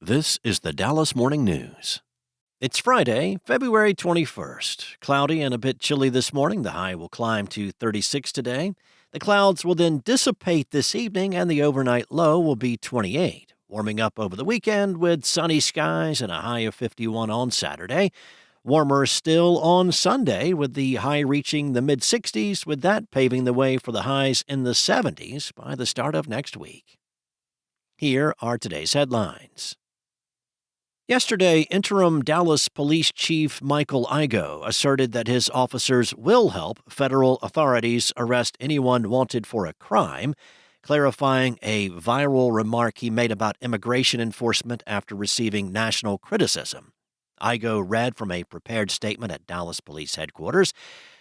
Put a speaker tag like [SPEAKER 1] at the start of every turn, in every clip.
[SPEAKER 1] This is the Dallas Morning News. It's Friday, February 21st. Cloudy and a bit chilly this morning. The high will climb to 36 today. The clouds will then dissipate this evening, and the overnight low will be 28. Warming up over the weekend with sunny skies and a high of 51 on Saturday. Warmer still on Sunday, with the high reaching the mid-60s, with that paving the way for the highs in the 70s by the start of next week. Here are today's headlines. Yesterday, Interim Dallas Police Chief Michael Igo asserted that his officers will help federal authorities arrest anyone wanted for a crime, clarifying a viral remark he made about immigration enforcement after receiving national criticism. Igo read from a prepared statement at Dallas Police Headquarters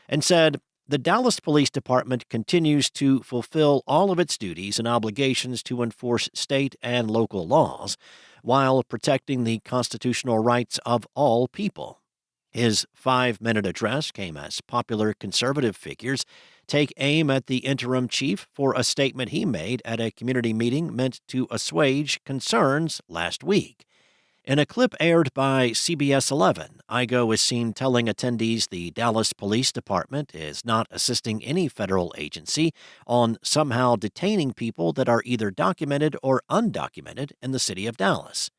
[SPEAKER 1] and said, "The Dallas Police Department continues to fulfill all of its duties and obligations to enforce state and local laws, while protecting the constitutional rights of all people." His 5-minute address came as popular conservative figures take aim at the interim chief for a statement he made at a community meeting meant to assuage concerns last week. In a clip aired by CBS 11, Igo is seen telling attendees the Dallas Police Department is not assisting any federal agency on somehow detaining people that are either documented or undocumented in the city of Dallas.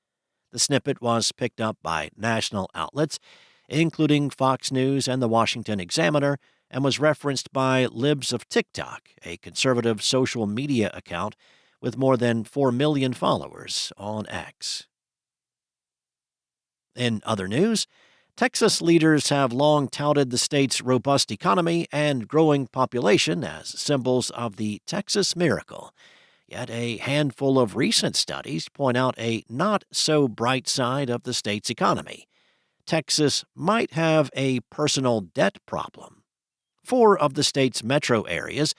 [SPEAKER 1] The snippet was picked up by national outlets, including Fox News and the Washington Examiner, and was referenced by Libs of TikTok, a conservative social media account with more than 4 million followers on X. In other news, Texas leaders have long touted the state's robust economy and growing population as symbols of the Texas miracle. Yet a handful of recent studies point out a not-so-bright side of the state's economy. Texas might have a personal debt problem. 4 of the state's metro areas,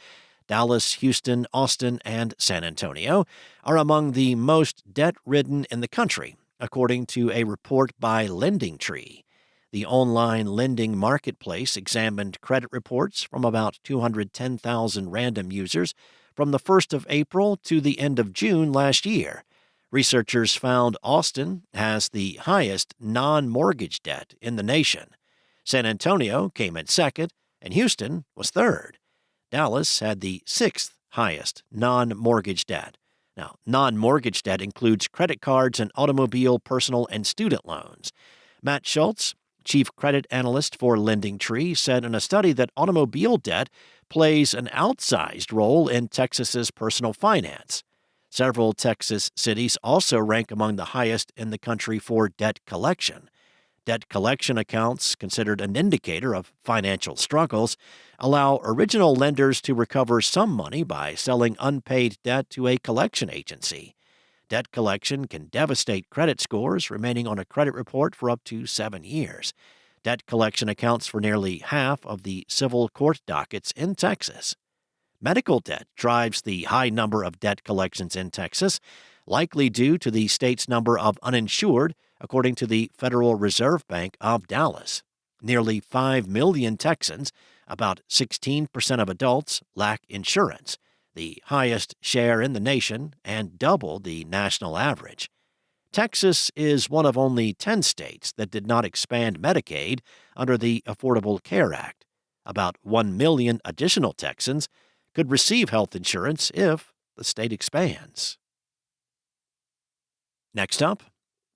[SPEAKER 1] Dallas, Houston, Austin, and San Antonio, are among the most debt-ridden in the country, according to a report by LendingTree. The online lending marketplace examined credit reports from about 210,000 random users from the 1st of April to the end of June last year. Researchers found Austin has the highest non-mortgage debt in the nation. San Antonio came in second, and Houston was third. Dallas had the 6th highest non-mortgage debt. Now, non-mortgage debt includes credit cards and automobile, personal, and student loans. Matt Schultz, chief credit analyst for LendingTree, said in a study that automobile debt plays an outsized role in Texas's personal finance. Several Texas cities also rank among the highest in the country for debt collection. Debt collection accounts, considered an indicator of financial struggles, allow original lenders to recover some money by selling unpaid debt to a collection agency. Debt collection can devastate credit scores, remaining on a credit report for up to 7 years. Debt collection accounts for nearly half of the civil court dockets in Texas. Medical debt drives the high number of debt collections in Texas, likely due to the state's number of uninsured, according to the Federal Reserve Bank of Dallas. Nearly 5 million Texans, about 16% of adults, lack insurance, the highest share in the nation and double the national average. Texas is one of only 10 states that did not expand Medicaid under the Affordable Care Act. About 1 million additional Texans could receive health insurance if the state expands. Next up,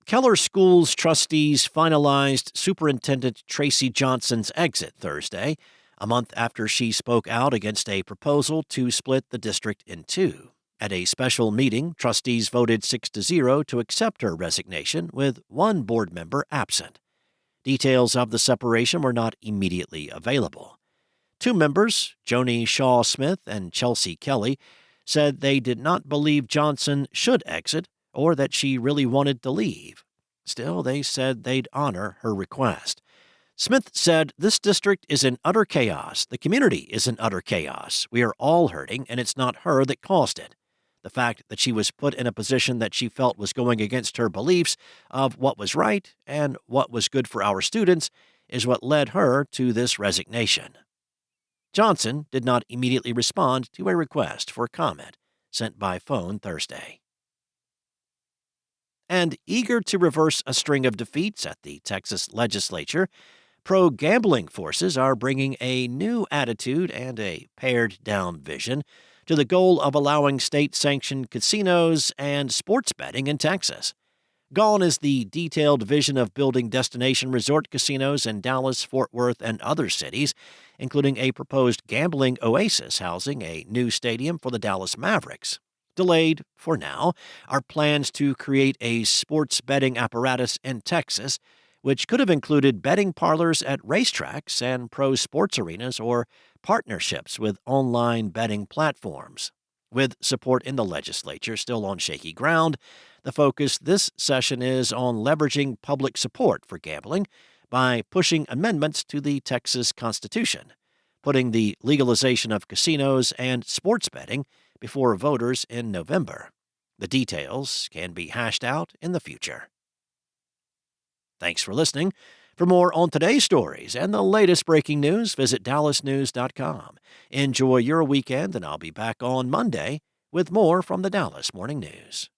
[SPEAKER 1] Keller Schools trustees finalized Superintendent Tracy Johnson's exit Thursday, a month after she spoke out against a proposal to split the district in 2. At a special meeting, trustees voted 6-0 to accept her resignation, with 1 board member absent. Details of the separation were not immediately available. 2 members, Joni Shaw-Smith and Chelsea Kelly, said they did not believe Johnson should exit or that she really wanted to leave. Still, they said they'd honor her request. Smith said, "This district is in utter chaos. The community is in utter chaos. We are all hurting, and it's not her that caused it. The fact that she was put in a position that she felt was going against her beliefs of what was right and what was good for our students is what led her to this resignation." Johnson did not immediately respond to a request for comment sent by phone Thursday. And eager to reverse a string of defeats at the Texas Legislature, pro-gambling forces are bringing a new attitude and a pared-down vision to the goal of allowing state-sanctioned casinos and sports betting in Texas. Gone is the detailed vision of building destination resort casinos in Dallas, Fort Worth, and other cities, including a proposed gambling oasis housing a new stadium for the Dallas Mavericks. Delayed, for now, are plans to create a sports betting apparatus in Texas, which could have included betting parlors at racetracks and pro sports arenas or partnerships with online betting platforms. With support in the legislature still on shaky ground, the focus this session is on leveraging public support for gambling by pushing amendments to the Texas Constitution, putting the legalization of casinos and sports betting before voters in November. The details can be hashed out in the future. Thanks for listening. For more on today's stories and the latest breaking news, visit dallasnews.com. Enjoy your weekend, and I'll be back on Monday with more from the Dallas Morning News.